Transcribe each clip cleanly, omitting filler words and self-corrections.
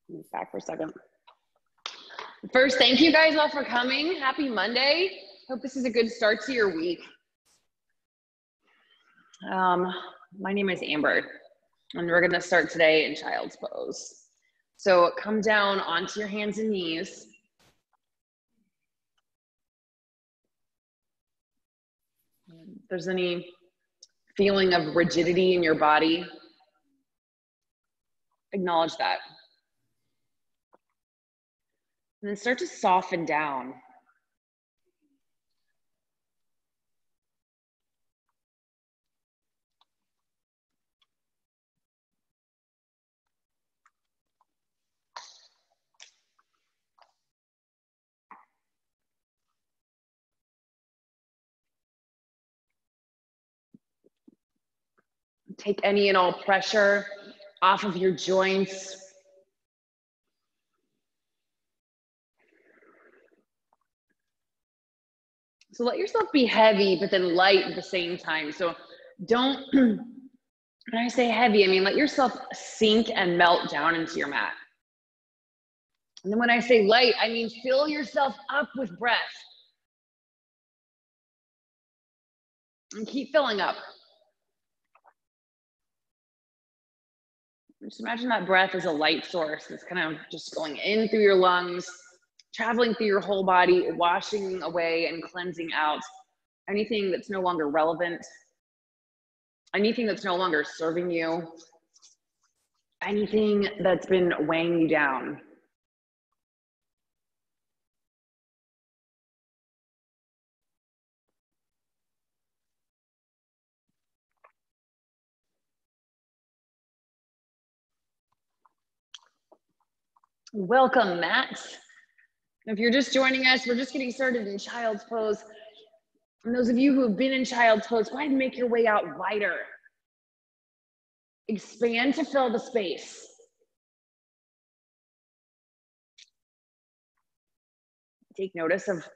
Move back for a second. First, thank you guys all for coming. Happy Monday. Hope this is a good start to your week. My name is Amber, and we're gonna start today in child's pose. So come down onto your hands and knees. If there's any feeling of rigidity in your body, acknowledge that. And then start to soften down. Take any and all pressure off of your joints. So let yourself be heavy, but then light at the same time. So don't, when I say heavy, I mean let yourself sink and melt down into your mat. And then when I say light, I mean fill yourself up with breath. And keep filling up. Just imagine that breath as a light source that's kind of just going in through your lungs, traveling through your whole body, washing away and cleansing out anything that's no longer relevant, anything that's no longer serving you, anything that's been weighing you down. Welcome, Matt. If you're just joining us, we're just getting started in child's pose. And those of you who have been in child's pose, go ahead and make your way out wider. Expand to fill the space. Take notice of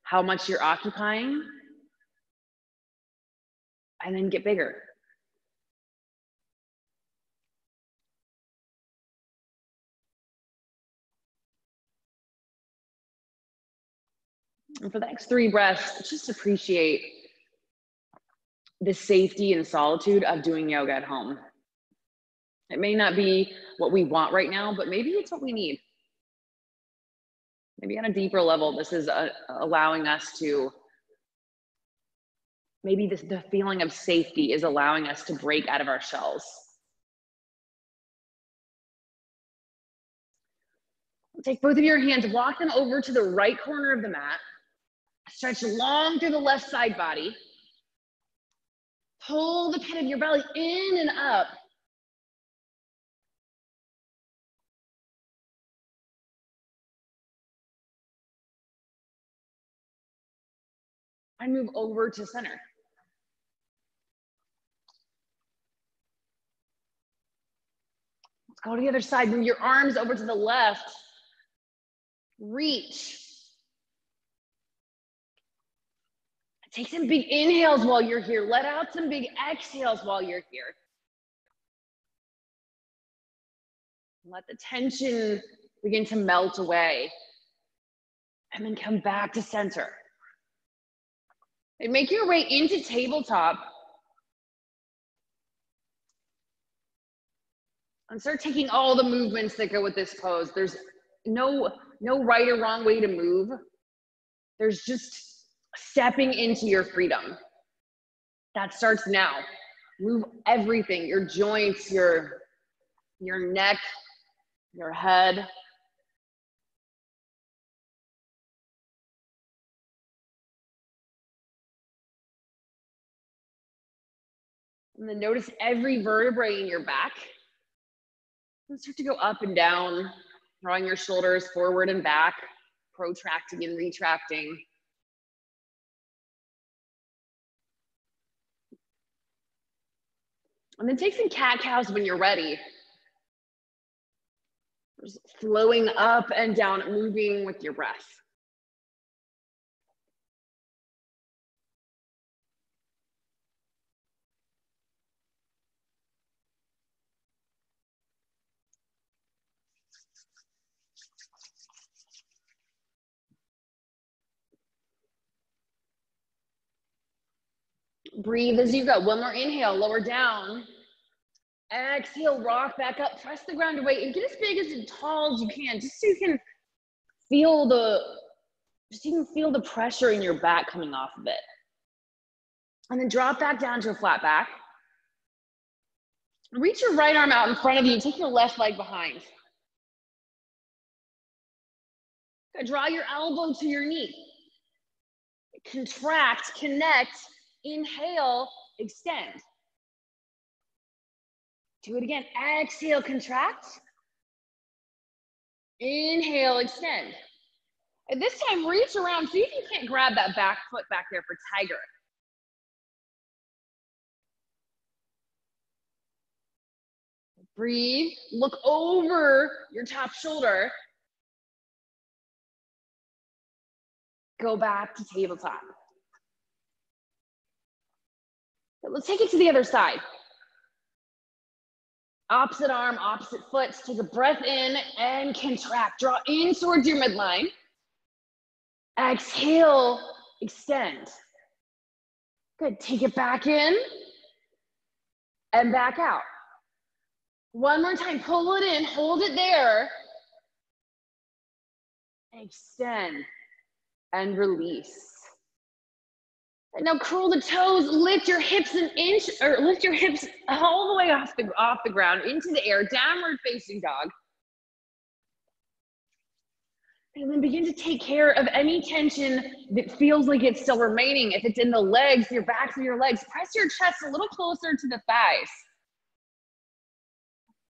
how much you're occupying, and then get bigger. And for the next 3 breaths, just appreciate the safety and solitude of doing yoga at home. It may not be what we want right now, but maybe it's what we need. Maybe on a deeper level, this is allowing us to, maybe the feeling of safety is allowing us to break out of our shells. Take both of your hands, walk them over to the right corner of the mat. Stretch long through the left side body. Pull the pit of your belly in and up. And move over to center. Let's go to the other side. Move your arms over to the left. Reach. Take some big inhales while you're here. Let out some big exhales while you're here. Let the tension begin to melt away. And then come back to center. And make your way into tabletop. And start taking all the movements that go with this pose. There's no right or wrong way to move. There's just stepping into your freedom. That starts now. Move everything, your joints, your neck, your head. And then notice every vertebrae in your back. And start to go up and down, drawing your shoulders forward and back, protracting and retracting. And then take some cat-cows when you're ready. Just flowing up and down, moving with your breath. Breathe as you go. One more inhale, lower down. Exhale, rock back up, press the ground away, and get as big as tall as you can, just so you can feel the pressure in your back coming off of it. And then drop back down to a flat back. Reach your right arm out in front of you, take your left leg behind. Draw your elbow to your knee. Contract, connect, inhale, extend. Do it again. Exhale, contract. Inhale, extend. And this time, reach around. See if you can't grab that back foot back there for tiger. Breathe. Look over your top shoulder. Go back to tabletop. Let's take it to the other side. Opposite arm, opposite foot. Take a breath in and contract. Draw in towards your midline. Exhale, extend. Good, take it back in and back out. One more time, pull it in, hold it there. Extend and release. And now curl the toes, lift your hips an inch, or lift your hips all the way off the ground into the air, downward facing dog. And then begin to take care of any tension that feels like it's still remaining. If it's in the legs, your backs of your legs, press your chest a little closer to the thighs.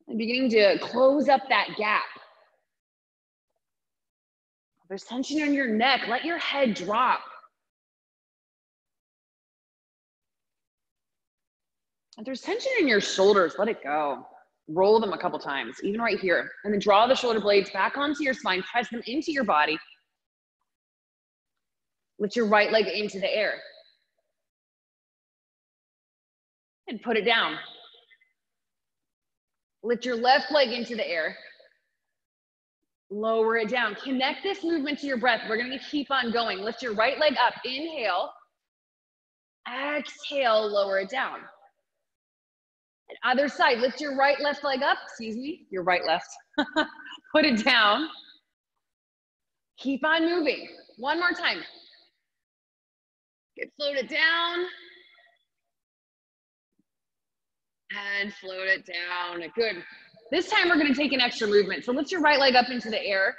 And beginning to close up that gap. If there's tension in your neck, let your head drop. If there's tension in your shoulders, let it go. Roll them a couple times, even right here. And then draw the shoulder blades back onto your spine, press them into your body. Lift your right leg into the air. And put it down. Lift your left leg into the air. Lower it down. Connect this movement to your breath. We're gonna keep on going. Lift your right leg up, inhale. Exhale, lower it down. And other side, lift your right left leg up, your right left. Put it down. Keep on moving. One more time. Good, float it down. And float it down, good. This time we're gonna take an extra movement. So lift your right leg up into the air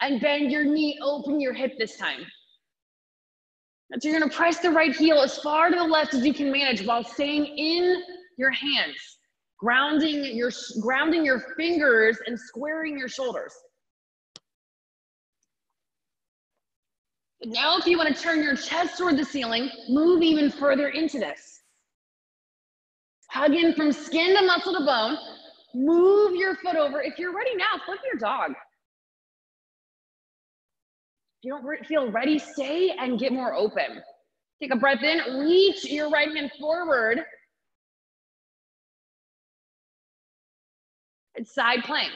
and bend your knee, open your hip this time. So you're gonna press the right heel as far to the left as you can manage while staying in your hands, grounding your fingers and squaring your shoulders. Now if you want to turn your chest toward the ceiling, move even further into this. Hug in from skin to muscle to bone. Move your foot over. If you're ready now, flip your dog. If you don't feel ready, stay and get more open. Take a breath in, reach your right hand forward. It's side plank.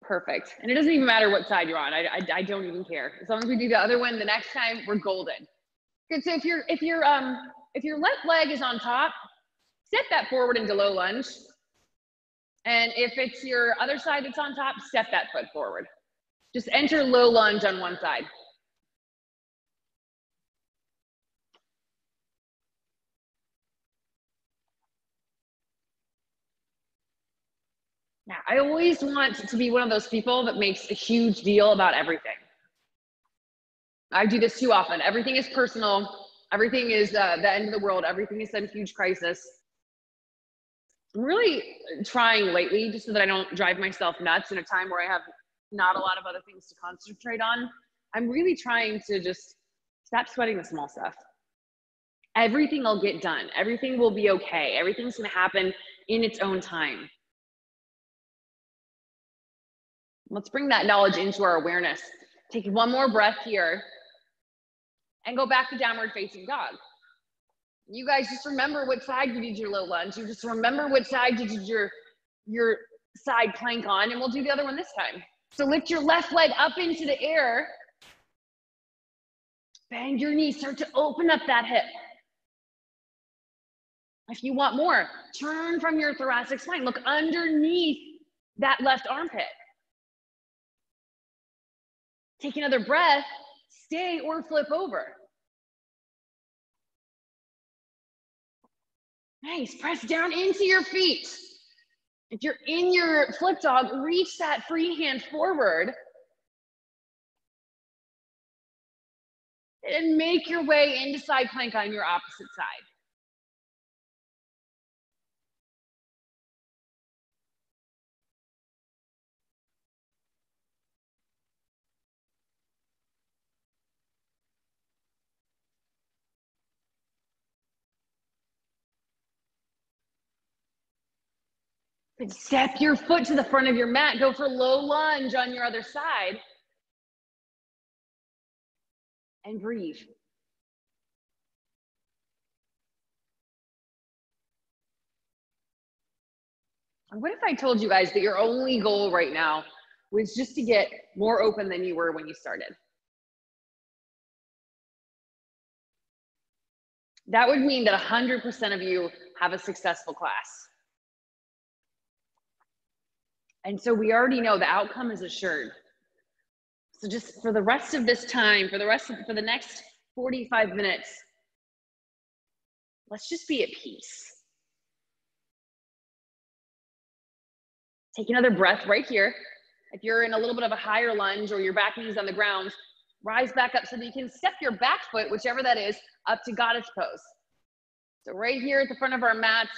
Perfect. And it doesn't even matter what side you're on. I don't even care. As long as we do the other one the next time, we're golden. Good. So if your left leg is on top, step that forward into low lunge. And if it's your other side that's on top, step that foot forward. Just enter low lunge on one side. Now, I always want to be one of those people that makes a huge deal about everything. I do this too often. Everything is personal. Everything is the end of the world. Everything is some huge crisis. I'm really trying lately, just so that I don't drive myself nuts in a time where I have not a lot of other things to concentrate on. I'm really trying to just stop sweating the small stuff. Everything will get done. Everything will be okay. Everything's gonna happen in its own time. Let's bring that knowledge into our awareness. Take one more breath here and go back to downward facing dog. You guys just remember what side you did your low lunge. You just remember what side you did your side plank on, and we'll do the other one this time. So lift your left leg up into the air Bend your knees, start to open up that hip. If you want more, turn from your thoracic spine. Look underneath that left armpit. Take another breath, stay or flip over. Nice, press down into your feet. If you're in your flip dog, reach that free hand forward and make your way into side plank on your opposite side. And step your foot to the front of your mat. Go for low lunge on your other side. And breathe. What if I told you guys that your only goal right now was just to get more open than you were when you started? That would mean that 100% of you have a successful class. And so we already know the outcome is assured. So just for the rest of this time, for the next 45 minutes, let's just be at peace. Take another breath right here. If you're in a little bit of a higher lunge or your back knee's on the ground, rise back up so that you can step your back foot, whichever that is, up to goddess pose. So right here at the front of our mats,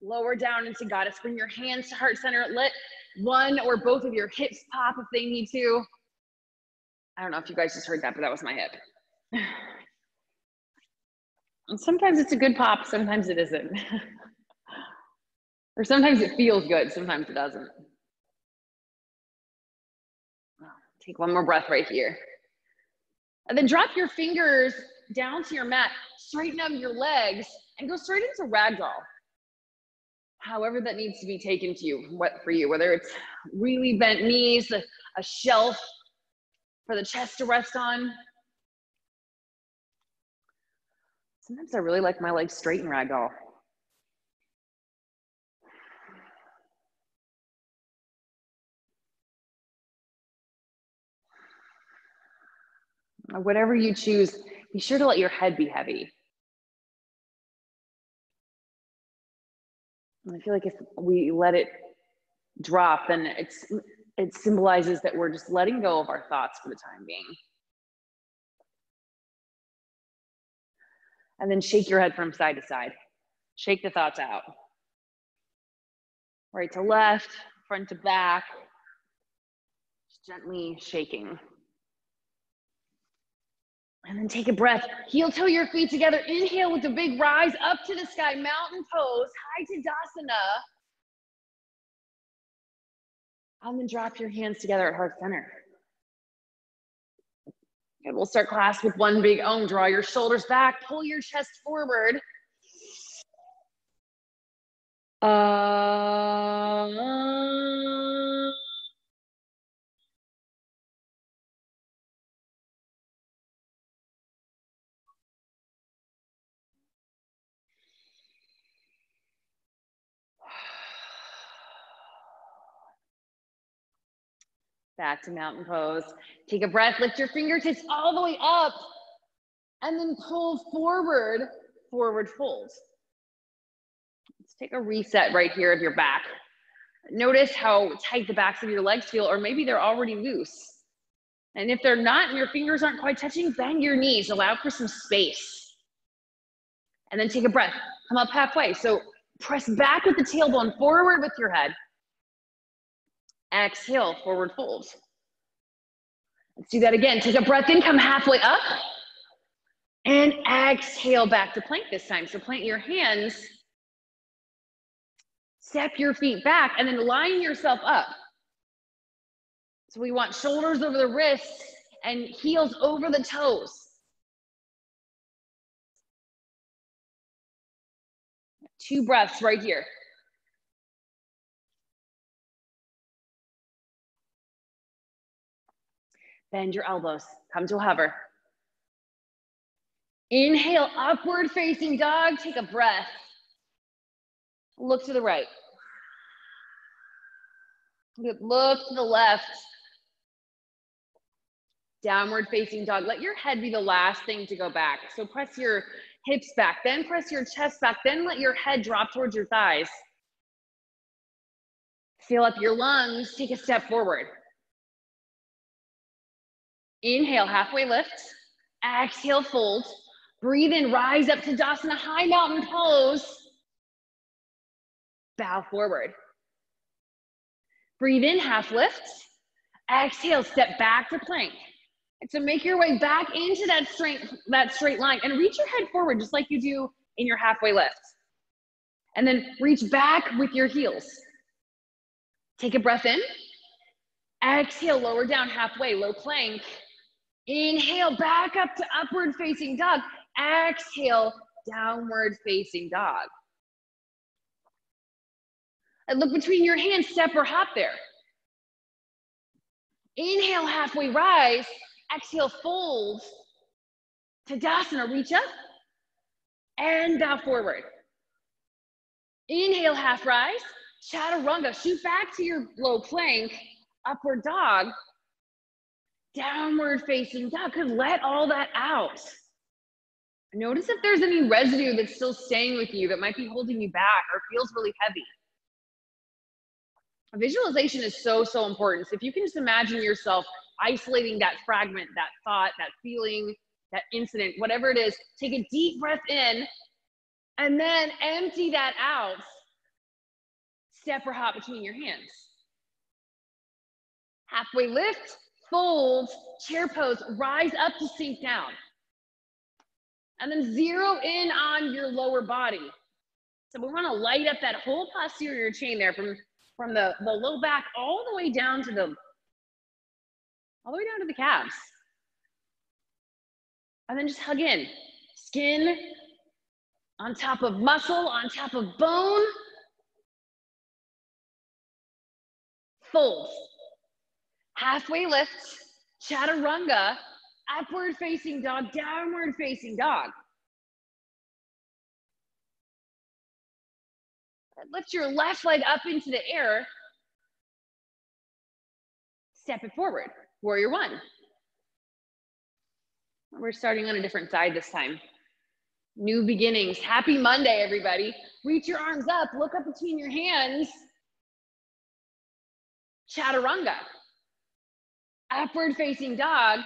lower down into goddess. Bring your hands to heart center. Let one or both of your hips pop if they need to. I don't know if you guys just heard that, but that was my hip. And sometimes it's a good pop, sometimes it isn't. Or sometimes it feels good, sometimes it doesn't. Take one more breath right here. And then drop your fingers down to your mat, straighten up your legs, and go straight into ragdoll. However that needs to be taken to you, for you, whether it's really bent knees, a shelf for the chest to rest on. Sometimes I really like my legs straight in ragdoll. Whatever you choose, be sure to let your head be heavy. I feel like if we let it drop, then it symbolizes that we're just letting go of our thoughts for the time being. And then shake your head from side to side. Shake the thoughts out. Right to left, front to back. Just gently shaking. And then take a breath. Heel toe your feet together. Inhale with a big rise up to the sky. Mountain pose, high Tadasana. And then drop your hands together at heart center. And we'll start class with one big Om. Draw your shoulders back. Pull your chest forward. Back to mountain pose. Take a breath, lift your fingertips all the way up, and then pull forward, forward fold. Let's take a reset right here of your back. Notice how tight the backs of your legs feel, or maybe they're already loose. And if they're not and your fingers aren't quite touching, bend your knees, allow for some space. And then take a breath, come up halfway. So press back with the tailbone, forward with your head. Exhale, forward fold. Let's do that again. Take a breath in, come halfway up. And exhale back to plank this time. So plant your hands, step your feet back, and then line yourself up. So we want shoulders over the wrists and heels over the toes. Two breaths right here. Bend your elbows, come to a hover. Inhale, upward facing dog, take a breath. Look to the right. Look to the left. Downward facing dog. Let your head be the last thing to go back. So press your hips back, then press your chest back, then let your head drop towards your thighs. Fill up your lungs, take a step forward. Inhale, halfway lift. Exhale, fold. Breathe in, rise up to Tadasana, high mountain pose. Bow forward. Breathe in, half lift. Exhale, step back to plank. And so make your way back into that straight line and reach your head forward just like you do in your halfway lift. And then reach back with your heels. Take a breath in. Exhale, lower down halfway, low plank. Inhale, back up to upward facing dog. Exhale, downward facing dog. And look between your hands, step or hop there. Inhale, halfway rise. Exhale, fold. Tadasana, reach up and bow forward. Inhale, half rise. Chaturanga, shoot back to your low plank. Upward dog. Downward facing dog. Could let all that out. Notice if there's any residue that's still staying with you that might be holding you back or feels really heavy. Visualization is so, so important. So if you can just imagine yourself isolating that fragment, that thought, that feeling, that incident, whatever it is, take a deep breath in and then empty that out. Step or hop between your hands. Halfway lift, fold, chair pose, rise up to sink down. And then zero in on your lower body. So we want to light up that whole posterior chain there from the low back all the way down to the calves. And then just hug in. Skin on top of muscle, on top of bone. Fold. Halfway lift, chaturanga, upward facing dog, downward facing dog. Lift your left leg up into the air. Step it forward, warrior one. We're starting on a different side this time. New beginnings. Happy Monday, everybody. Reach your arms up, look up between your hands. Chaturanga. Upward facing dog.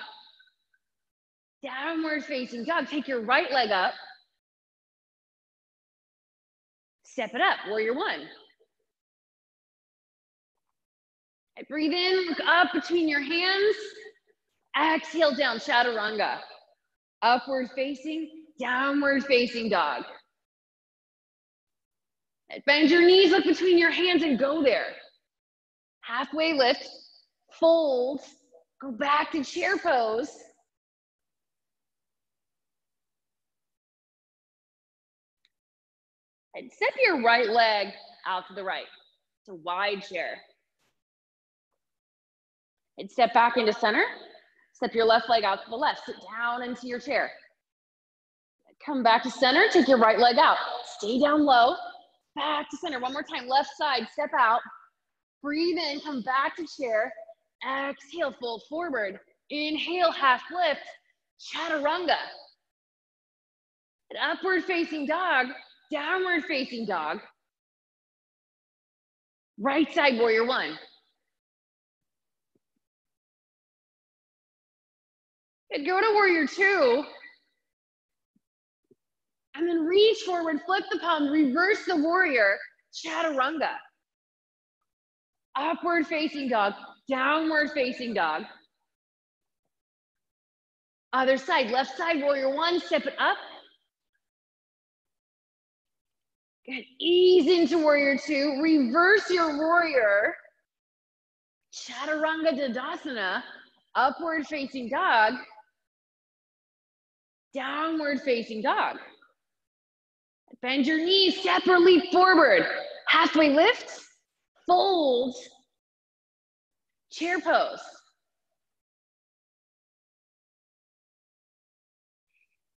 Downward facing dog. Take your right leg up. Step it up, warrior one. And breathe in, look up between your hands. Exhale down, chaturanga. Upward facing, downward facing dog. And bend your knees, look between your hands and go there. Halfway lift, fold, go back to chair pose. And step your right leg out to the right. It's a wide chair. And step back into center. Step your left leg out to the left. Sit down into your chair. Come back to center. Take your right leg out. Stay down low. Back to center. One more time. Left side. Step out. Breathe in. Come back to chair. Exhale. Fold forward. Inhale. Half lift. Chaturanga. An upward facing dog. Downward facing dog. Right side warrior one. And go to warrior two. And then reach forward, flip the palm, reverse the warrior, chaturanga. Upward facing dog, downward facing dog. Other side, left side warrior one, step it up. Good, ease into warrior two, reverse your warrior. Chaturanga Tadasana, upward facing dog. Downward facing dog. Bend your knees, step or leap forward. Halfway lift, fold, chair pose.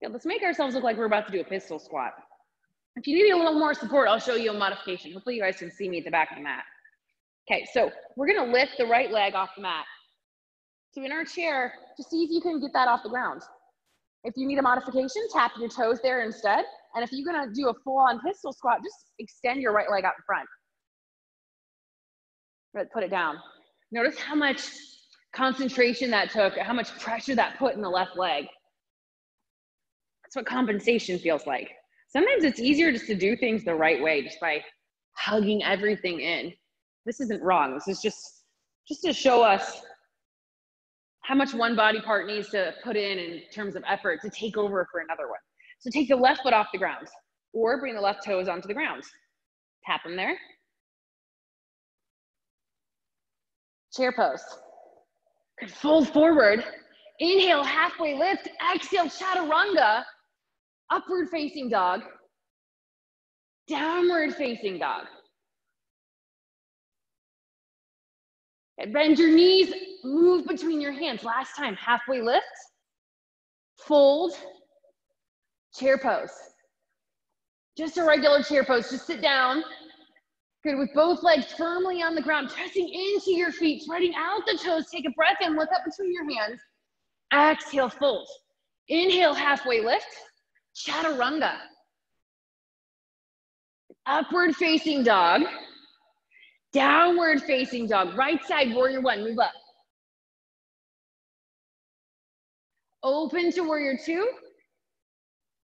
Yeah, let's make ourselves look like we're about to do a pistol squat. If you need a little more support, I'll show you a modification. Hopefully you guys can see me at the back of the mat. Okay, so we're gonna lift the right leg off the mat. So in our chair, just see if you can get that off the ground. If you need a modification, tap your toes there instead. And if you're gonna do a full-on pistol squat, just extend your right leg out in front. Put it down. Notice how much concentration that took, how much pressure that put in the left leg. That's what compensation feels like. Sometimes it's easier just to do things the right way, just by hugging everything in. This isn't wrong. This is just to show us how much one body part needs to put in terms of effort to take over for another one. So take the left foot off the ground, or bring the left toes onto the ground. Tap them there. Chair pose. Good, fold forward. Inhale, halfway lift. Exhale, chaturanga. Upward facing dog. Downward facing dog. Okay, bend your knees, move between your hands. Last time, halfway lift. Fold. Chair pose. Just a regular chair pose, just sit down. Good, with both legs firmly on the ground, pressing into your feet, spreading out the toes. Take a breath in, look up between your hands. Exhale, fold. Inhale, halfway lift. Chaturanga. Upward facing dog. Downward facing dog. Right side, warrior one, move up. Open to warrior two.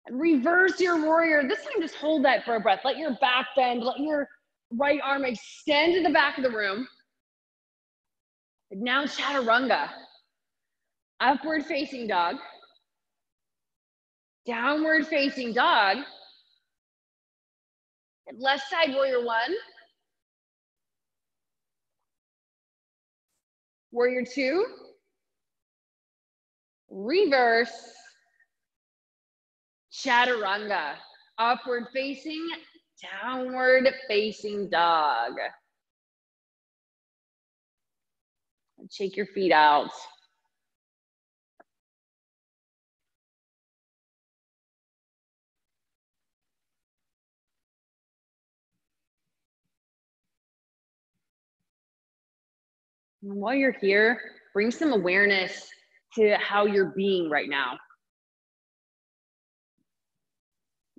Reverse your warrior. This time, just hold that for a breath. Let your back bend, let your right arm extend to the back of the room. And now chaturanga. Upward facing dog. Downward facing dog. And left side warrior one. Warrior two. Reverse. Chaturanga. Upward facing, downward facing dog. Shake your feet out. And while you're here, bring some awareness to how you're being right now.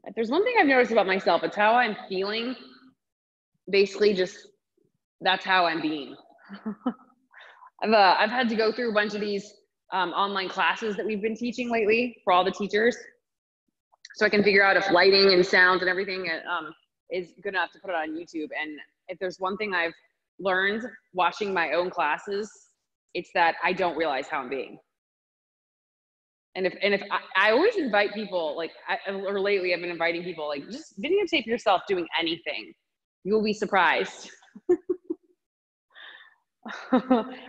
If there's one thing I've noticed about myself, it's how I'm feeling. Basically, just that's how I'm being. I've had to go through a bunch of these online classes that we've been teaching lately for all the teachers, so I can figure out if lighting and sounds and everything is good enough to put it on YouTube. And if there's one thing I've learned watching my own classes, it's that I don't realize how I'm being. And if I always invite people, like, or lately I've been inviting people, like, just videotape yourself doing anything. You will be surprised.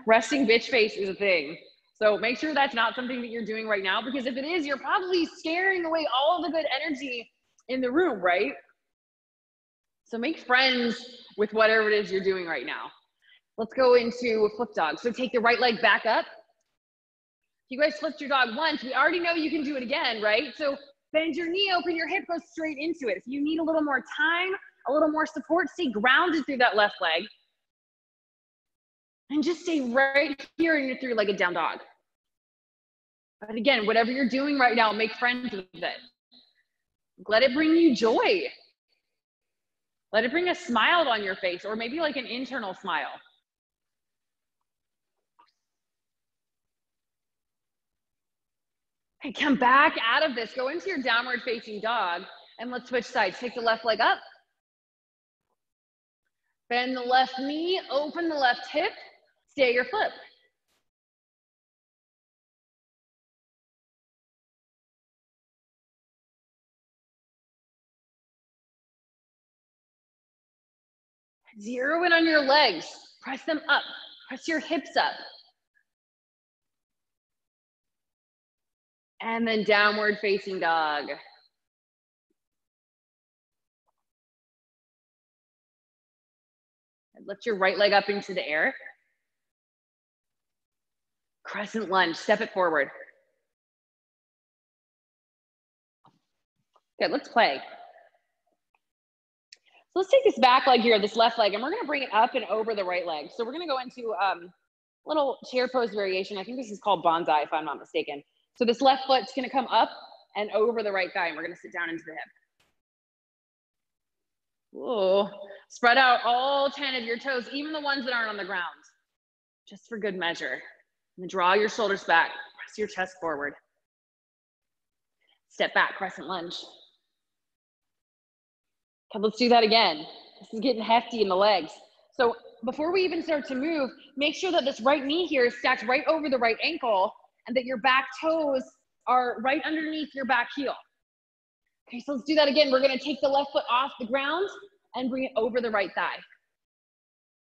Resting bitch face is a thing. So make sure that's not something that you're doing right now, because if it is, you're probably scaring away all of the good energy in the room, right? So make friends with whatever it is you're doing right now. Let's go into a flip dog. So take the right leg back up. You guys flipped your dog once. We already know you can do it again, right? So bend your knee, open your hip, go straight into it. If you need a little more time, a little more support, stay grounded through that left leg. And just stay right here in your three-legged down dog. But again, whatever you're doing right now, make friends with it. Let it bring you joy. Let it bring a smile on your face, or maybe like an internal smile. Okay, come back out of this. Go into your downward facing dog, and let's switch sides. Take the left leg up. Bend the left knee, open the left hip, stay your flip. Zero in on your legs. Press them up. Press your hips up. And then downward facing dog. Lift your right leg up into the air. Crescent lunge, step it forward. Good, let's play. So let's take this back leg here, this left leg, and we're gonna bring it up and over the right leg. So we're gonna go into little chair pose variation. I think this is called bonsai, if I'm not mistaken. So this left foot's gonna come up and over the right thigh, and we're gonna sit down into the hip. Whoa. Spread out all 10 of your toes, even the ones that aren't on the ground, just for good measure. And draw your shoulders back, press your chest forward. Step back, crescent lunge. Okay, let's do that again. This is getting hefty in the legs. So before we even start to move, make sure that this right knee here is stacked right over the right ankle and that your back toes are right underneath your back heel. Okay, so let's do that again. We're gonna take the left foot off the ground and bring it over the right thigh.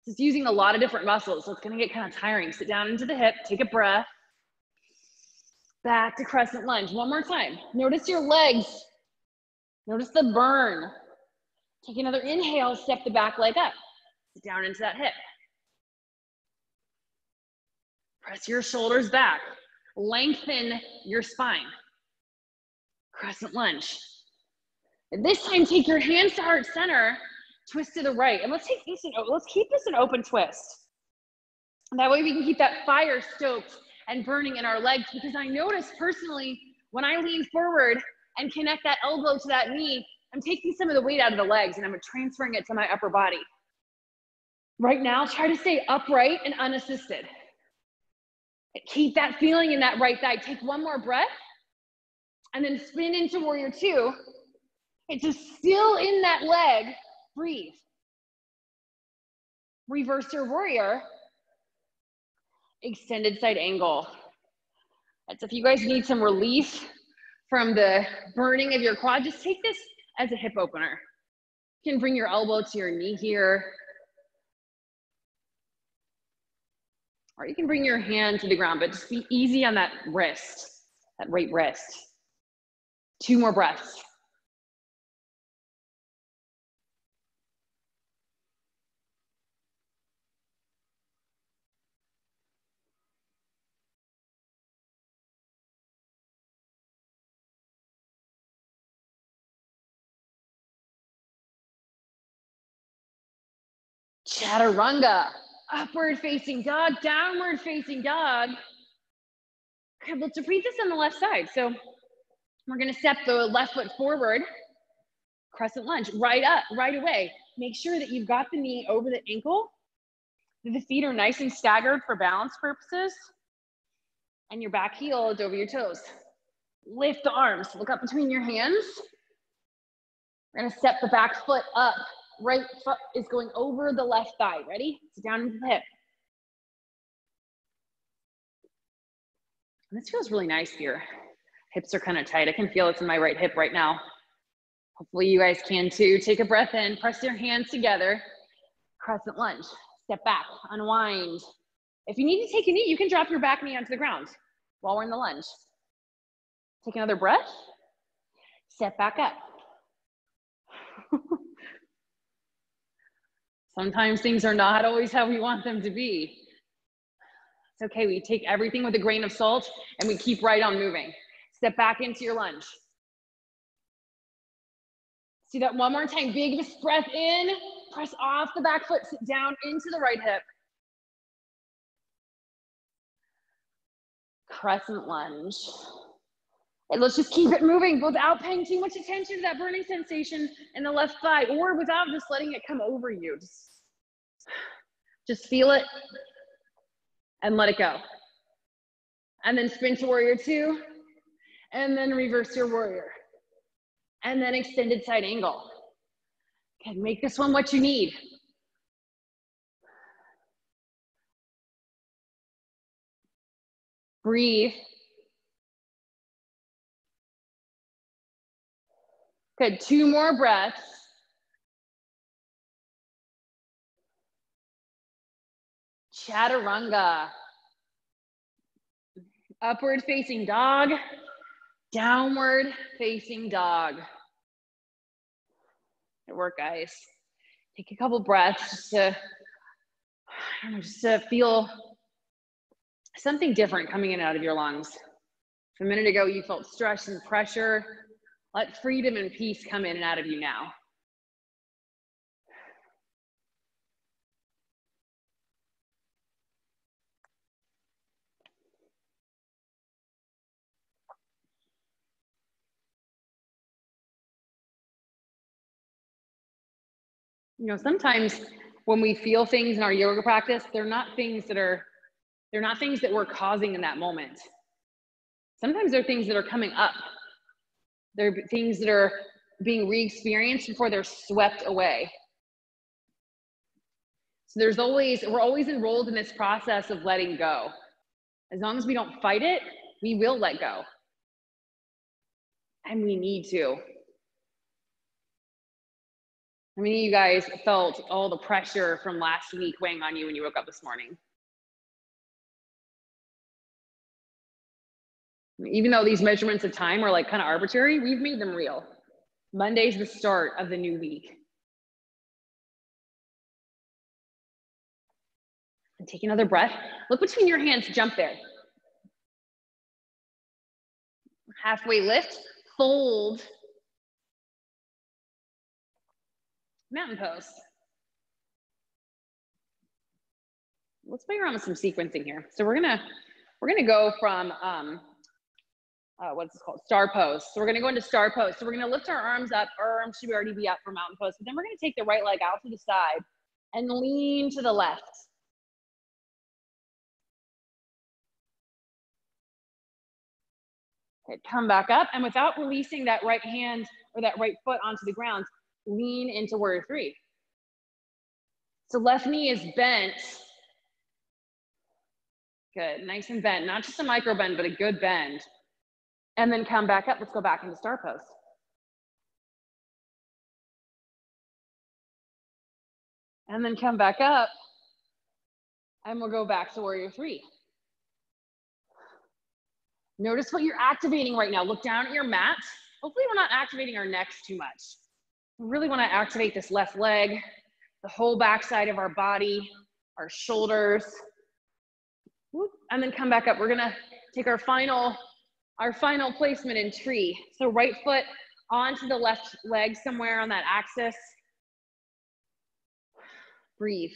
This is using a lot of different muscles, so it's gonna get kind of tiring. Sit down into the hip, take a breath. Back to crescent lunge. One more time. Notice your legs. Notice the burn. Take another inhale, step the back leg up. Sit down into that hip. Press your shoulders back. Lengthen your spine. Crescent lunge. And this time, take your hands to heart center, twist to the right. And let's keep this an open twist. And that way we can keep that fire stoked and burning in our legs, because I notice personally, when I lean forward and connect that elbow to that knee, I'm taking some of the weight out of the legs and I'm transferring it to my upper body. Right now, try to stay upright and unassisted. Keep that feeling in that right thigh. Take one more breath and then spin into warrior two. It's just still in that leg, breathe. Reverse your warrior, extended side angle. That's if you guys need some relief from the burning of your quad, just take this as a hip opener. You can bring your elbow to your knee here, or you can bring your hand to the ground, but just be easy on that wrist, that right wrist. 2 more breaths. Chaturanga, upward facing dog, downward facing dog. Okay, let's repeat this on the left side. So we're gonna step the left foot forward, crescent lunge, right up, right away. Make sure that you've got the knee over the ankle, that the feet are nice and staggered for balance purposes, and your back heel is over your toes. Lift the arms, look up between your hands. We're gonna step the back foot up. Right foot is going over the left thigh. Ready? Sit down into the hip. And this feels really nice here. Hips are kind of tight. I can feel it's in my right hip right now. Hopefully you guys can too. Take a breath in, press your hands together. Crescent lunge, step back, unwind. If you need to take a knee, you can drop your back knee onto the ground while we're in the lunge. Take another breath, step back up. Sometimes things are not always how we want them to be. It's okay, we take everything with a grain of salt and we keep right on moving. Step back into your lunge. Let's do that one more time. Big breath in, press off the back foot, sit down into the right hip. Crescent lunge. And let's just keep it moving without paying too much attention to that burning sensation in the left thigh, or without just letting it come over you. Just feel it and let it go. And then spin to warrior two, and then reverse your warrior. And then extended side angle. Okay, make this one what you need. Breathe. Good, 2 more breaths. Chaturanga. Upward facing dog, downward facing dog. Good work, guys. Take a couple breaths just to, I don't know, just to feel something different coming in and out of your lungs. A minute ago, you felt stress and pressure. Let freedom and peace come in and out of you now. You know, sometimes when we feel things in our yoga practice, they're not things that we're causing in that moment. Sometimes they're things that are coming up. They're things that are being re-experienced before they're swept away. So we're always enrolled in this process of letting go. As long as we don't fight it, we will let go. And we need to. How many of you guys felt all the pressure from last week weighing on you when you woke up this morning? Even though these measurements of time are like kind of arbitrary, we've made them real. Monday's the start of the new week. And take another breath. Look between your hands, jump there. Halfway lift, fold. Mountain pose. Let's play around with some sequencing here. So we're gonna go from what's it called? Star pose. So we're gonna go into star pose. So we're gonna lift our arms up. Our arms should already be up for mountain pose. But then we're gonna take the right leg out to the side and lean to the left. Okay, come back up, and without releasing that right hand or that right foot onto the ground, lean into warrior three. So left knee is bent. Good, nice and bent, not just a micro bend, but a good bend. And then come back up, let's go back into star pose. And then come back up, and we'll go back to warrior three. Notice what you're activating right now. Look down at your mat. Hopefully we're not activating our necks too much. We really wanna activate this left leg, the whole backside of our body, our shoulders. And then come back up. We're gonna take our final placement in tree. So right foot onto the left leg somewhere on that axis. Breathe.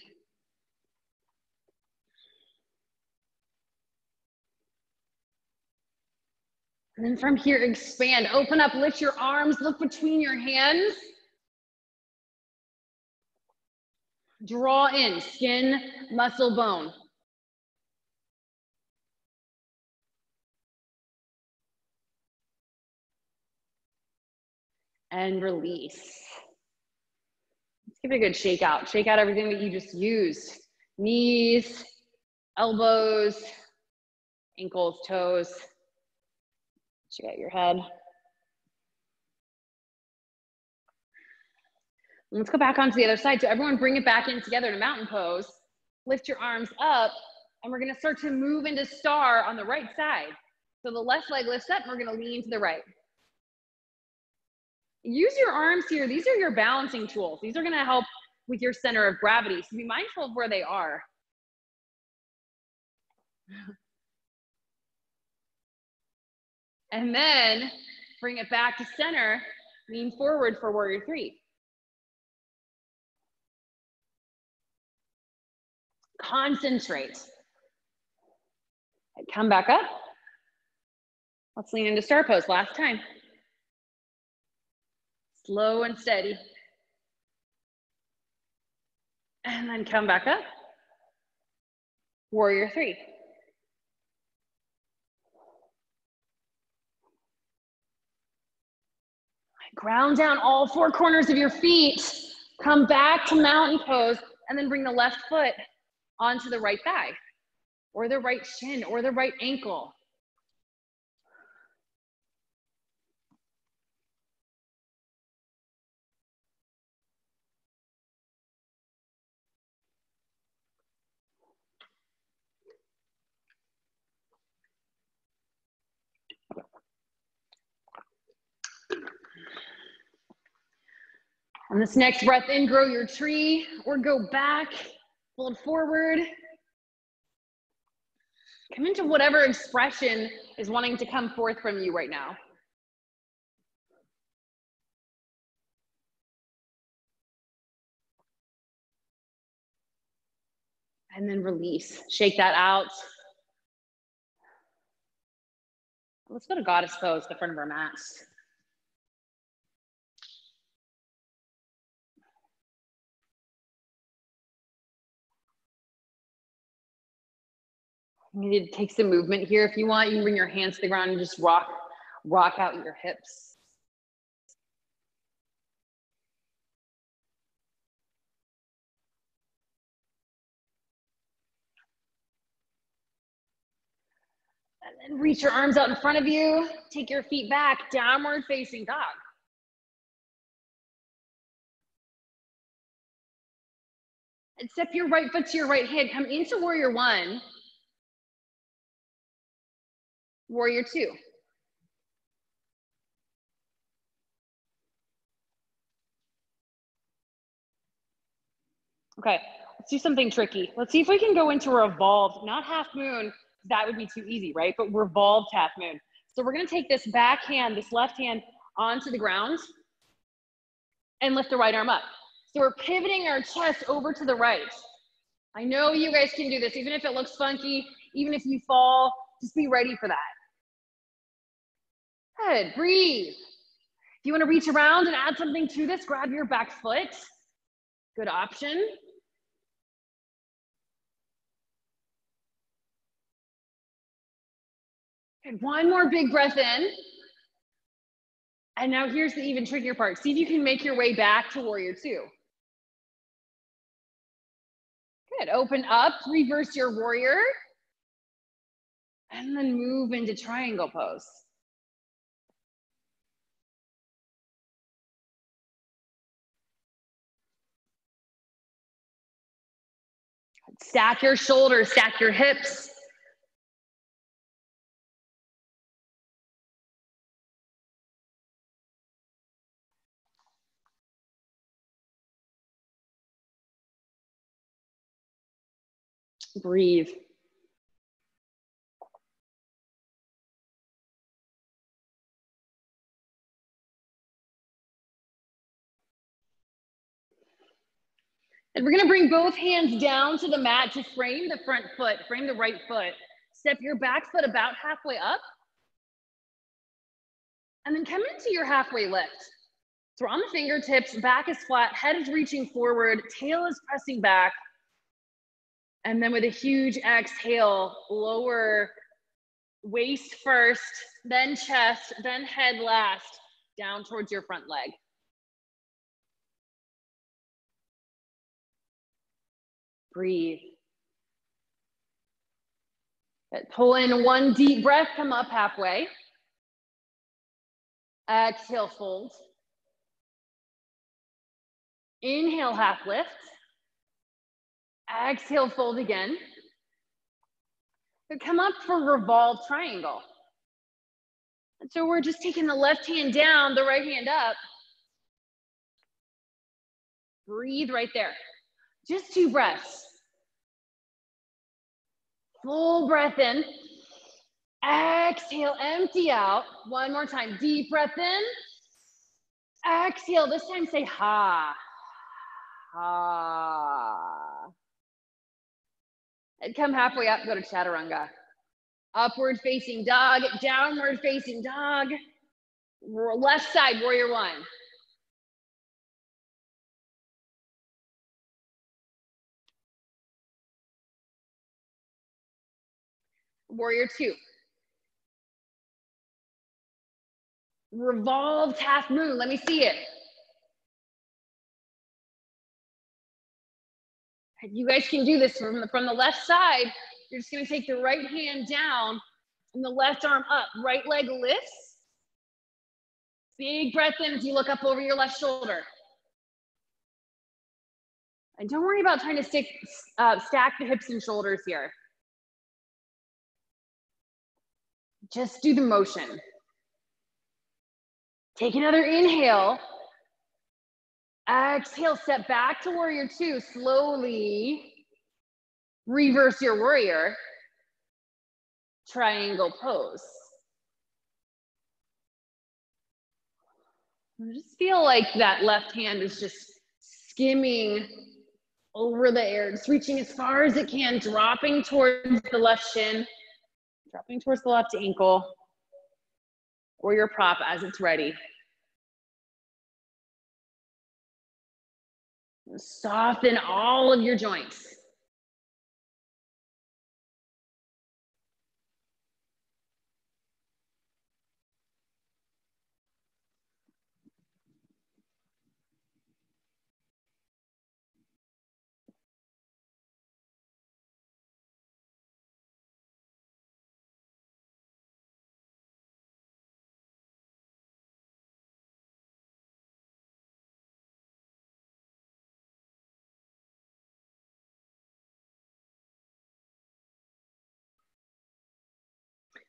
And then from here, expand, open up, lift your arms, look between your hands. Draw in, skin, muscle, bone. And release. Let's give it a good shake out. Shake out everything that you just used. Knees, elbows, ankles, toes. Shake out your head. Let's go back onto the other side. So everyone bring it back in together in a mountain pose. Lift your arms up, and we're gonna start to move into star on the right side. So the left leg lifts up, and we're gonna lean to the right. Use your arms here. These are your balancing tools. These are gonna help with your center of gravity. So be mindful of where they are. And then bring it back to center, lean forward for warrior three. Concentrate. And come back up. Let's lean into star pose, last time. Slow and steady. And then come back up. Warrior three. Ground down all four corners of your feet. Come back to mountain pose, and then bring the left foot onto the right thigh, or the right shin, or the right ankle. On this next breath in, grow your tree, or go back, fold forward. Come into whatever expression is wanting to come forth from you right now. And then release. Shake that out. Let's go to goddess pose, the front of our mats. You need to take some movement here. If you want, you can bring your hands to the ground and just rock out your hips. And then reach your arms out in front of you. Take your feet back, downward facing dog. And step your right foot to your right hand. Come into warrior one. Warrior two. Okay, let's do something tricky. Let's see if we can go into a revolved, not half moon, that would be too easy, right? But revolved half moon. So we're gonna take this back hand, this left hand onto the ground and lift the right arm up. So we're pivoting our chest over to the right. I know you guys can do this, even if it looks funky, even if you fall, just be ready for that. Good, breathe. If you wanna reach around and add something to this, grab your back foot. Good option. Good, one more big breath in. And now here's the even trickier part. See if you can make your way back to warrior two. Good, open up, reverse your warrior. And then move into triangle pose. Stack your shoulders, stack your hips. Breathe. And we're gonna bring both hands down to the mat to frame the front foot, frame the right foot. Step your back foot about halfway up. And then come into your halfway lift. So we're on the fingertips, back is flat, head is reaching forward, tail is pressing back. And then with a huge exhale, lower waist first, then chest, then head last, down towards your front leg. Breathe. Pull in one deep breath, come up halfway. Exhale, fold. Inhale, half lift. Exhale, fold again. Come up for revolve triangle. And so we're just taking the left hand down, the right hand up. Breathe right there. Just 2 breaths. Full breath in. Exhale, empty out. One more time. Deep breath in. Exhale. This time say ha. Ha. And come halfway up, go to chaturanga. Upward facing dog, downward facing dog. Left side, warrior one. Warrior two. Revolved half moon, let me see it. You guys can do this from the left side. You're just gonna take the right hand down and the left arm up. Right leg lifts. Big breath in as you look up over your left shoulder. And don't worry about trying to stack the hips and shoulders here. Just do the motion. Take another inhale. Exhale, step back to warrior two. Slowly reverse your warrior. Triangle pose. Just feel like that left hand is just skimming over the air, just reaching as far as it can, dropping towards the left shin, dropping towards the left ankle, or your prop as it's ready. Soften all of your joints.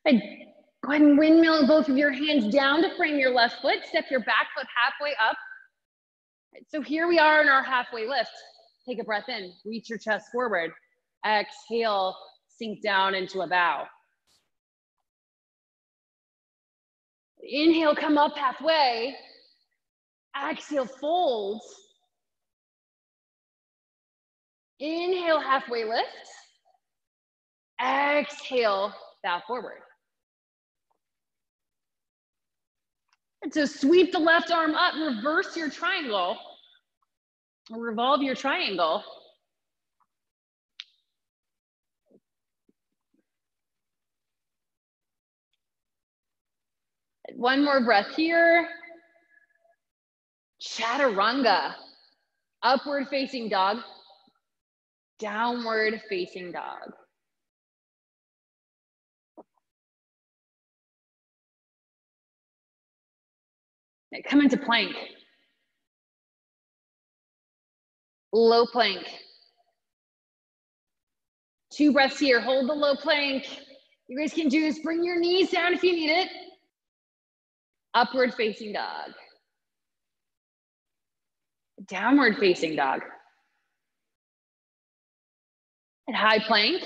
And go ahead and windmill both of your hands down to frame your left foot. Step your back foot halfway up. So here we are in our halfway lift. Take a breath in, reach your chest forward. Exhale, sink down into a bow. Inhale, come up halfway. Exhale, fold. Inhale, halfway lift. Exhale, bow forward. And so sweep the left arm up, reverse your triangle, or revolve your triangle. One more breath here. Chaturanga. Upward facing dog. Downward facing dog. Come into plank. Low plank. 2 breaths here. Hold the low plank. You guys can do this. Bring your knees down if you need it. Upward facing dog. Downward facing dog. And high plank.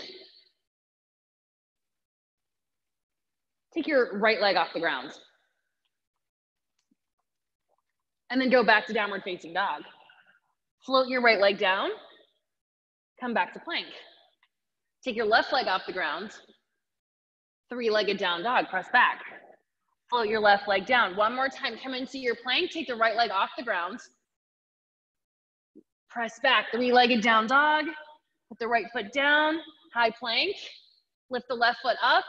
Take your right leg off the ground. And then go back to downward facing dog. Float your right leg down. Come back to plank. Take your left leg off the ground. 3-legged down dog, press back. Float your left leg down. One more time, come into your plank. Take the right leg off the ground. Press back, 3-legged down dog. Put the right foot down, high plank. Lift the left foot up.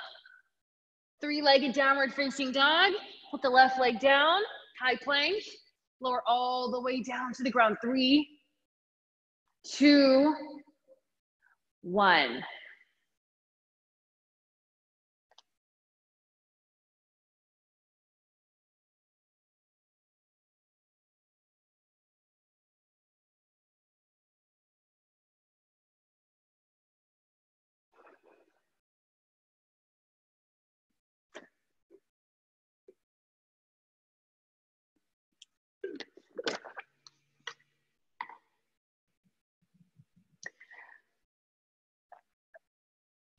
3-legged downward facing dog. Put the left leg down, high plank. Lower all the way down to the ground. 3, 2, 1.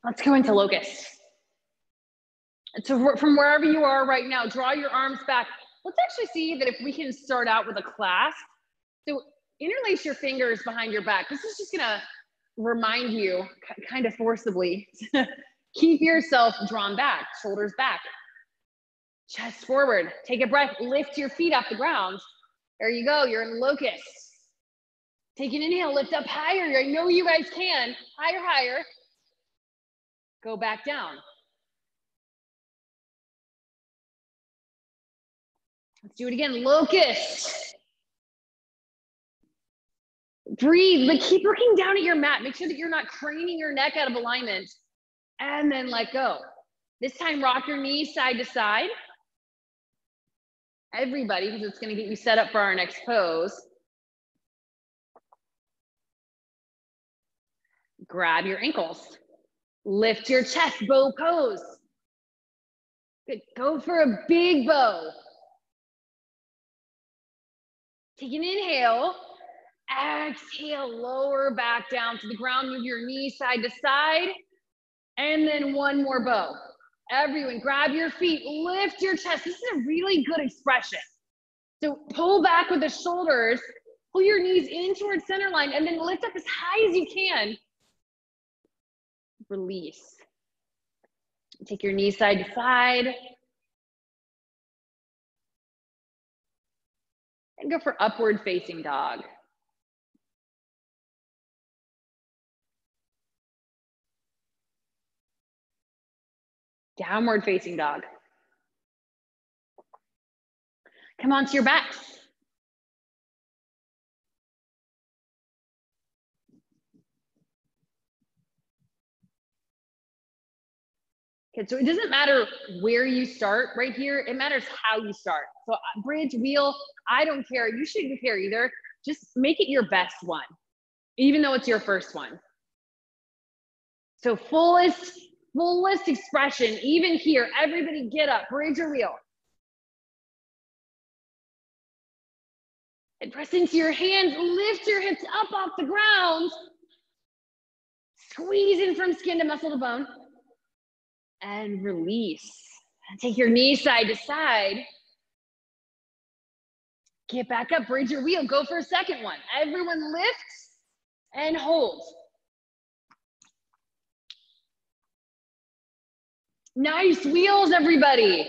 Let's go into locust. So from wherever you are right now, draw your arms back. Let's actually see that if we can start out with a clasp. So interlace your fingers behind your back. This is just gonna remind you kind of forcibly to keep yourself drawn back, shoulders back, chest forward. Take a breath, lift your feet off the ground. There you go, you're in locust. Take an inhale, lift up higher. I know you guys can. Higher, higher. Go back down. Let's do it again, locust. Breathe, but keep looking down at your mat. Make sure that you're not craning your neck out of alignment. And then let go. This time, rock your knees side to side. Everybody, because it's gonna get you set up for our next pose. Grab your ankles. Lift your chest, bow pose. Good, go for a big bow. Take an inhale. Exhale, lower back down to the ground. Move your knees side to side. And then one more bow. Everyone, grab your feet, lift your chest. This is a really good expression. So pull back with the shoulders, Pull your knees in towards center line and then lift up as high as you can. Release. Take your knees side to side. And go for upward facing dog. Downward facing dog. Come onto your backs. Okay, so it doesn't matter where you start right here. It matters how you start. So bridge, wheel, I don't care. You shouldn't care either. Just make it your best one, even though it's your first one. So fullest expression, even here. Everybody get up, bridge or wheel. And press into your hands, lift your hips up off the ground. Squeeze in from skin to muscle to bone. And release. And take your knees side to side. Get back up, bridge or wheel. Go for a second one. Everyone lift and hold. Nice wheels, everybody.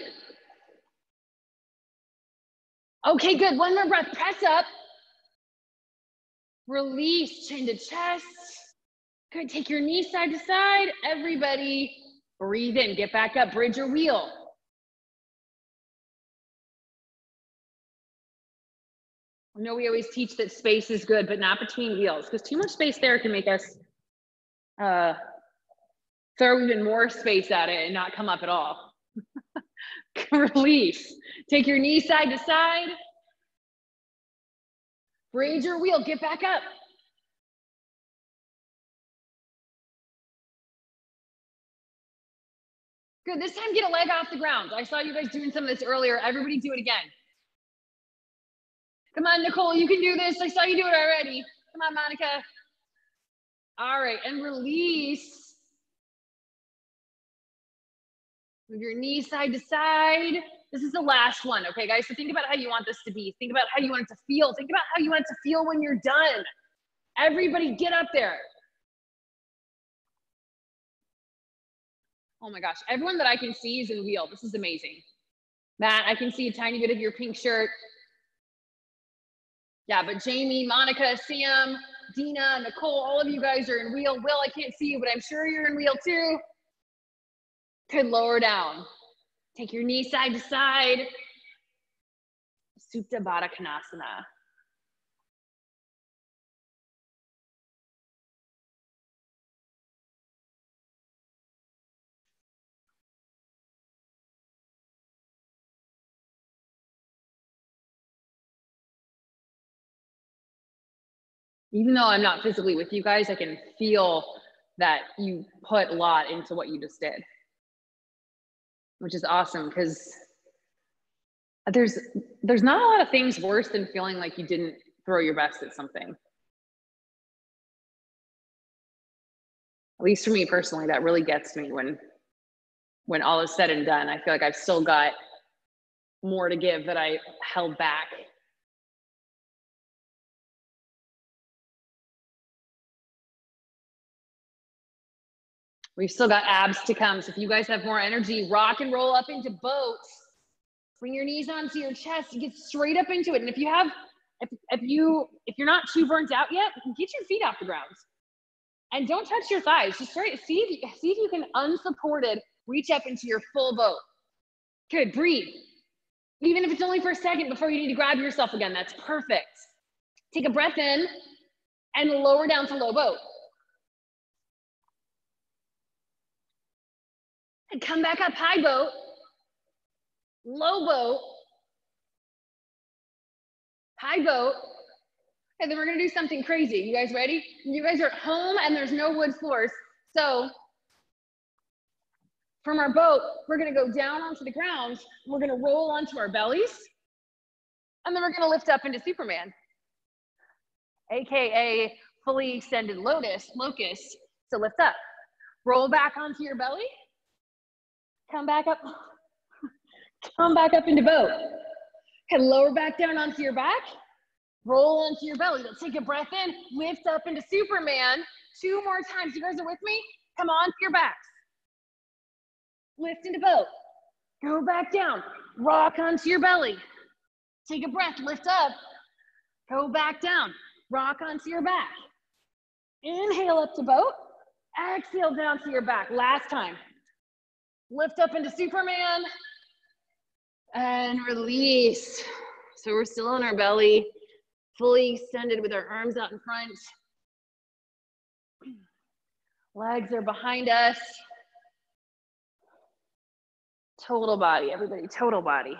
Okay, good. One more breath. Press up. Release, chin to chest. Good. Take your knees side to side. Everybody breathe in. Get back up, bridge or wheel. I know we always teach that space is good, but not between wheels, because too much space there can make us throw even more space at it and not come up at all. Release. Take your knees side to side. Bridge or wheel, get back up. Good, this time get a leg off the ground. I saw you guys doing some of this earlier. Everybody do it again. Come on, Nicole, you can do this. I saw you do it already. Come on, Monica. All right, and release. Move your knees side to side. This is the last one, okay, guys? So think about how you want this to be. Think about how you want it to feel. Think about how you want it to feel when you're done. Everybody get up there. Oh my gosh, everyone that I can see is in wheel. This is amazing. Matt, I can see a tiny bit of your pink shirt. Yeah, but Jamie, Monica, Sam, Dina, Nicole, all of you guys are in wheel. Will, I can't see you, but I'm sure you're in wheel too. Good, lower down. Take your knee side to side. Supta Baddha Konasana. Even though I'm not physically with you guys, I can feel that you put a lot into what you just did, which is awesome, because there's not a lot of things worse than feeling like you didn't throw your best at something. At least for me personally, that really gets me when all is said and done. I feel like I've still got more to give that I held back. We've still got abs to come. So if you guys have more energy, rock and roll up into boat. Bring your knees onto your chest. You get straight up into it. And if you're not too burnt out yet, get your feet off the ground. And don't touch your thighs. Just see if you can unsupported reach up into your full boat. Good, breathe. Even if it's only for a second before you need to grab yourself again, that's perfect. Take a breath in and lower down to low boat. And come back up, high boat, low boat, high boat. And then we're gonna do something crazy. You guys ready? You guys are at home and there's no wood floors. So from our boat, we're gonna go down onto the ground. We're gonna roll onto our bellies. And then we're gonna lift up into Superman, AKA fully extended locust. So lift up, roll back onto your belly. Come back up into boat. And lower back down onto your back. Roll onto your belly. Let's take a breath in, lift up into Superman. 2 more times. You guys are with me? Come on to your backs. Lift into boat. Go back down. Rock onto your belly. Take a breath, lift up. Go back down. Rock onto your back. Inhale up to boat. Exhale down to your back. Last time. Lift up into Superman. And release. So we're still on our belly, fully extended with our arms out in front. Legs are behind us. Total body, everybody, total body.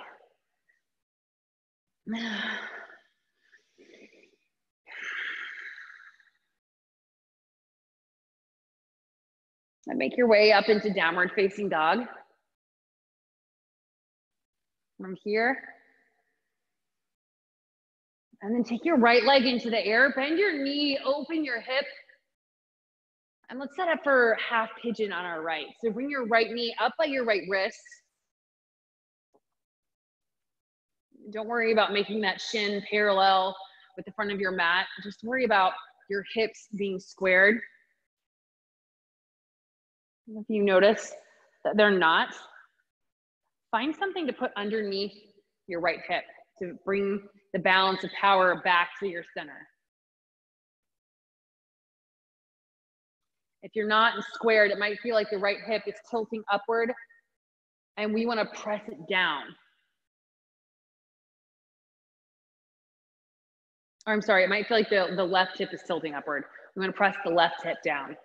And make your way up into downward facing dog. From here. And then take your right leg into the air, bend your knee, open your hip. And let's set up for half pigeon on our right. So bring your right knee up by your right wrist. Don't worry about making that shin parallel with the front of your mat. Just worry about your hips being squared. If you notice that they're not, find something to put underneath your right hip to bring the balance of power back to your center. If you're not squared, it might feel like the right hip is tilting upward, and we want to press it down. Or I'm sorry, it might feel like the left hip is tilting upward. We want to press the left hip down.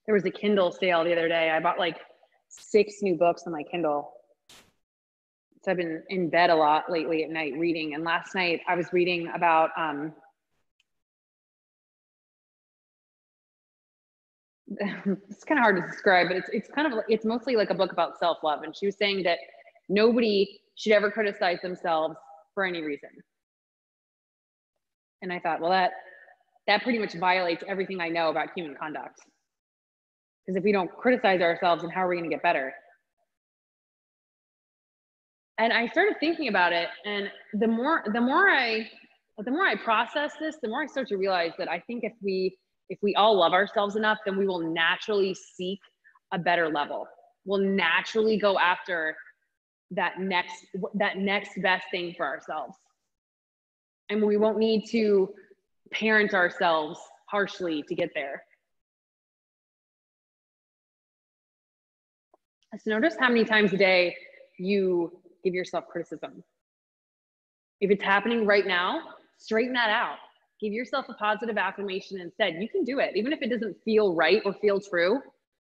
There was a Kindle sale the other day. I bought like 6 new books on my Kindle. So I've been in bed a lot lately at night reading. And last night I was reading about, it's kind of hard to describe, but it's mostly like a book about self-love. And she was saying that nobody should ever criticize themselves for any reason. And I thought, well, that pretty much violates everything I know about human conduct. Because if we don't criticize ourselves, then how are we going to get better? And I started thinking about it, and the more I process this, the more I start to realize that I think if we all love ourselves enough, then we will naturally seek a better level. We'll naturally go after that next best thing for ourselves. And we won't need to parent ourselves harshly to get there. So notice how many times a day you give yourself criticism. If it's happening right now, straighten that out. Give yourself a positive affirmation instead. You can do it. Even if it doesn't feel right or feel true,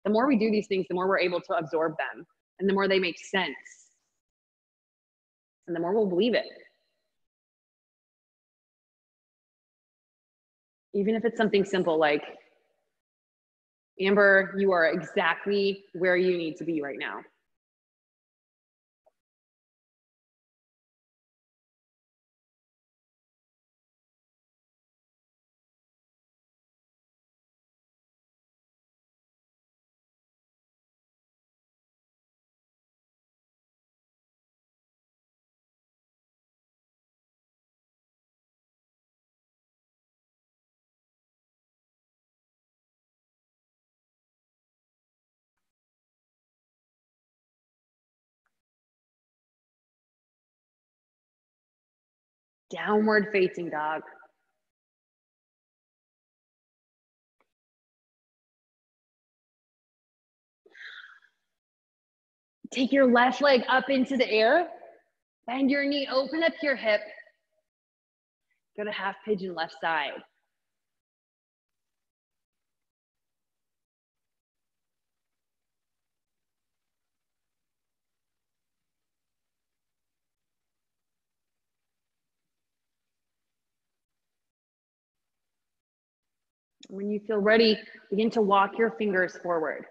the more we do these things, the more we're able to absorb them, and the more they make sense, and the more we'll believe it. Even if it's something simple like, Amber, you are exactly where you need to be right now. Downward facing dog. Take your left leg up into the air. Bend your knee, open up your hip. Go to half pigeon left side. When you feel ready, begin to walk your fingers forward.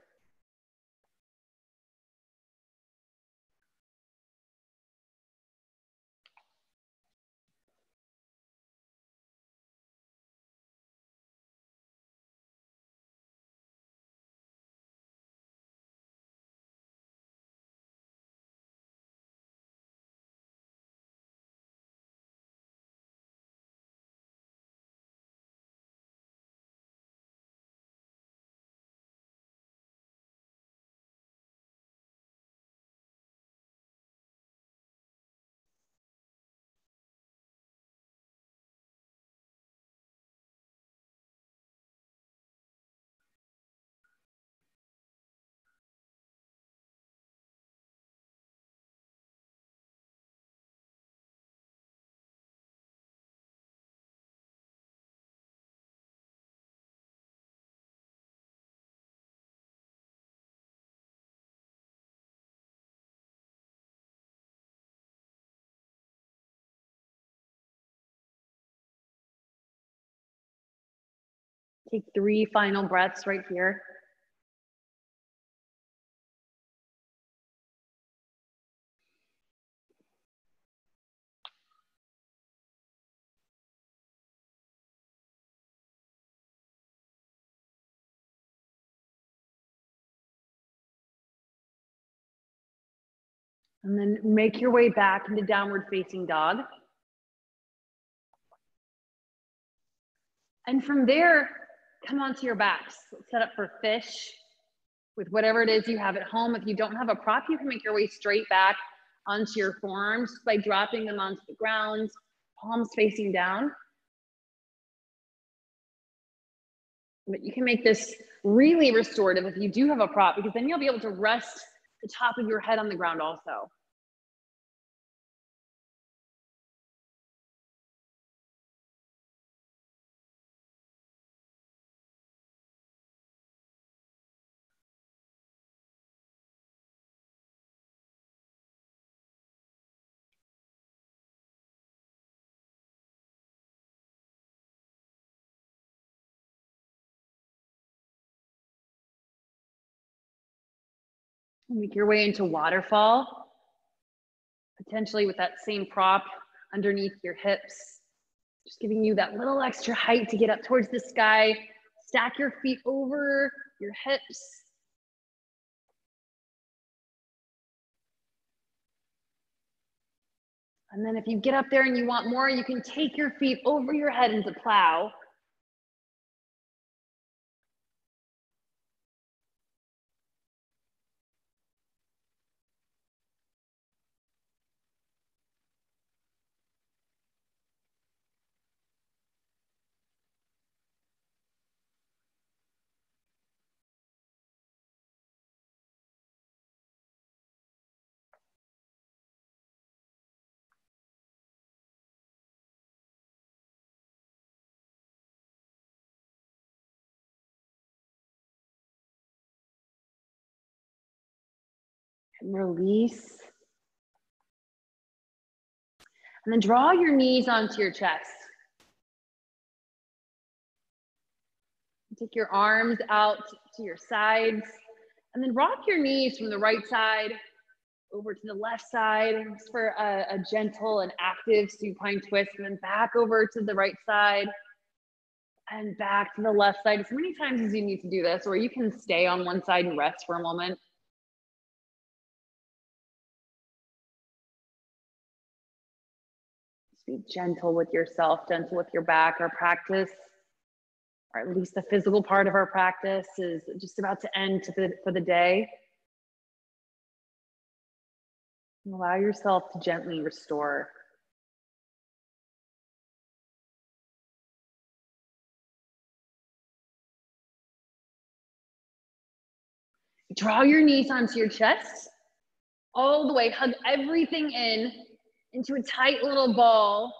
Take 3 final breaths right here. And then make your way back into downward facing dog. And from there, come onto your backs. Let's set up for fish with whatever it is you have at home. If you don't have a prop, you can make your way straight back onto your forearms by dropping them onto the ground, palms facing down. But you can make this really restorative if you do have a prop, because then you'll be able to rest the top of your head on the ground also. Make your way into waterfall, potentially with that same prop underneath your hips, just giving you that little extra height to get up towards the sky. Stack your feet over your hips. And then if you get up there and you want more, you can take your feet over your head into plow. And release. And then draw your knees onto your chest. Take your arms out to your sides, and then rock your knees from the right side over to the left side for a gentle and active supine twist, and then back over to the right side and back to the left side as many times as you need to do this, or you can stay on one side and rest for a moment. Just be gentle with yourself, gentle with your back. Our practice, or at least the physical part of our practice, is just about to end for the day. And allow yourself to gently restore. Draw your knees onto your chest, all the way, hug everything in into a tight little ball.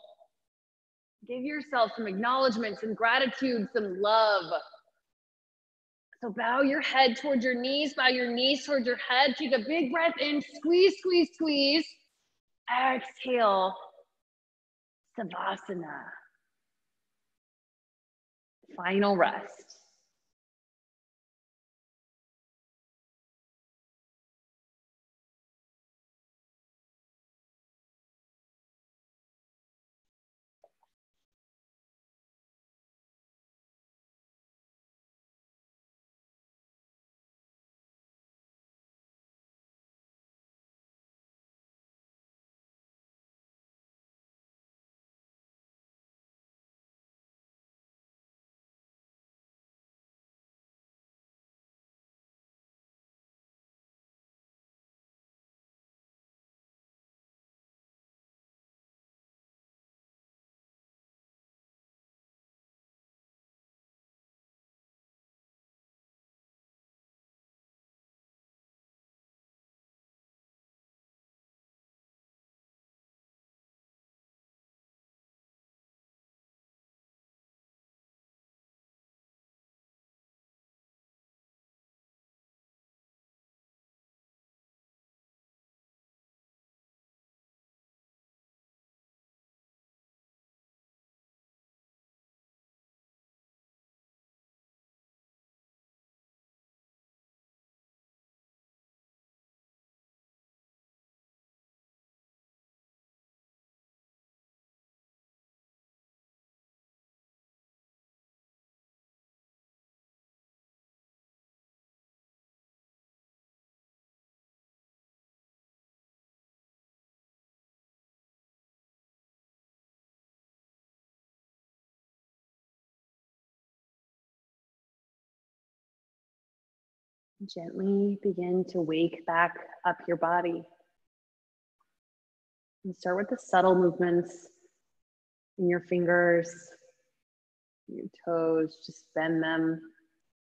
Give yourself some acknowledgement, some gratitude, some love. So bow your head towards your knees, bow your knees towards your head. Take a big breath in, squeeze, squeeze, squeeze. Exhale, Savasana. Final rest. Gently begin to wake back up your body. And start with the subtle movements in your fingers, your toes, just bend them.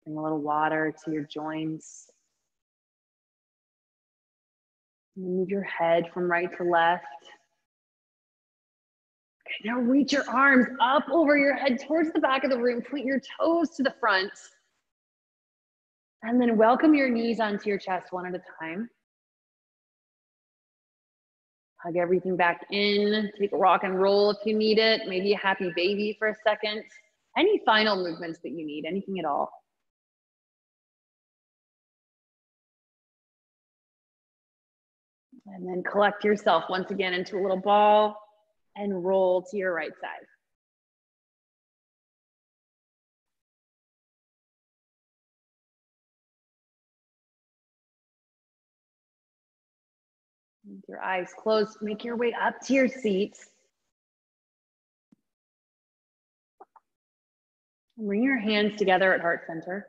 Bring a little water to your joints. Move your head from right to left. Okay, now reach your arms up over your head towards the back of the room. Point your toes to the front. And then welcome your knees onto your chest one at a time. Hug everything back in. Take a rock and roll if you need it. Maybe a happy baby for a second. Any final movements that you need, anything at all. And then collect yourself once again into a little ball and roll to your right side. With your eyes closed, make your way up to your seat. Bring your hands together at heart center.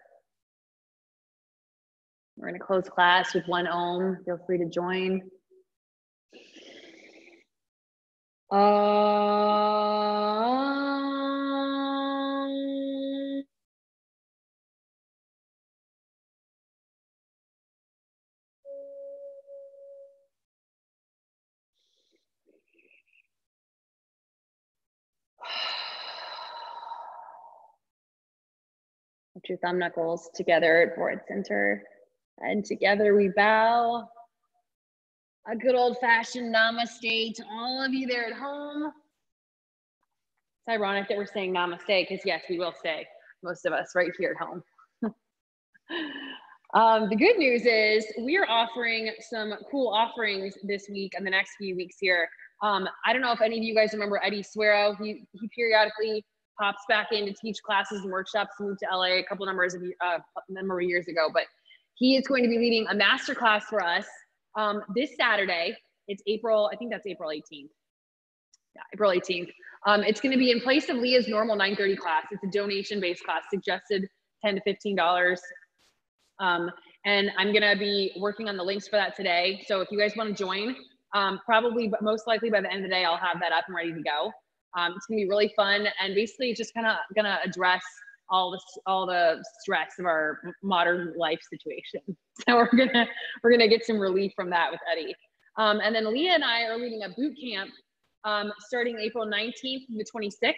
We're going to close class with 1 Om. Feel free to join. Put your thumb knuckles together at forehead center. And together we bow. A good old-fashioned namaste to all of you there at home. It's ironic that we're saying namaste because yes, we will stay, most of us, right here at home. The good news is we are offering some cool offerings this week and the next few weeks here. I don't know if any of you guys remember Eddie Suero. He periodically pops back in to teach classes and workshops. He moved to LA a number of years ago, but he is going to be leading a masterclass for us this Saturday. It's April, I think that's April 18th. Yeah, April 18th. It's going to be in place of Leah's normal 9:30 class. It's a donation-based class, suggested $10 to $15. And I'm going to be working on the links for that today. So if you guys want to join, probably, but most likely by the end of the day, I'll have that up and ready to go. It's going to be really fun, and basically just kind of going to address all the stress of our modern life situation. So we're gonna get some relief from that with Eddie. And then Leah and I are leading a boot camp starting April 19th to the 26th.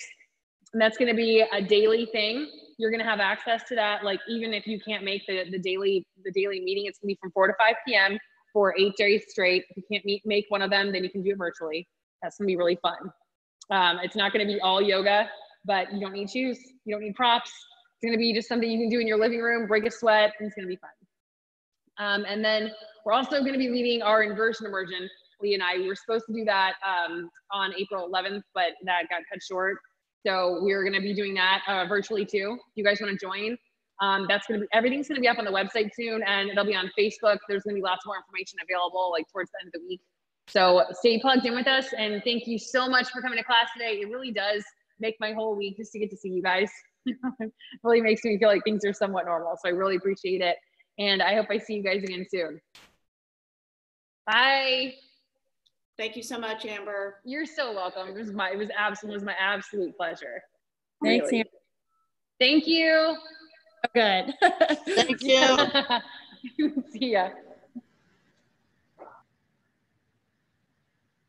And that's gonna be a daily thing. You're gonna have access to that, like even if you can't make the daily meeting, it's gonna be from 4 to 5 p.m. for 8 days straight. If you can't make one of them, then you can do it virtually. That's gonna be really fun. It's not gonna be all yoga, but you don't need shoes, you don't need props. It's gonna be just something you can do in your living room, break a sweat, and it's gonna be fun. And then we're also gonna be leading our inversion immersion. Lee and I, we were supposed to do that on April 11th, but that got cut short. So we're gonna be doing that virtually too. If you guys wanna join, everything's gonna be up on the website soon, and it'll be on Facebook. There's gonna be lots more information available like towards the end of the week. So stay plugged in with us, and thank you so much for coming to class today. It really does make my whole week just to get to see you guys. It really makes me feel like things are somewhat normal. So I really appreciate it. And I hope I see you guys again soon. Bye. Thank you so much, Amber. You're so welcome. It was my absolute pleasure. Thanks, really. Amber. Thank you. Good. Thank you. See ya.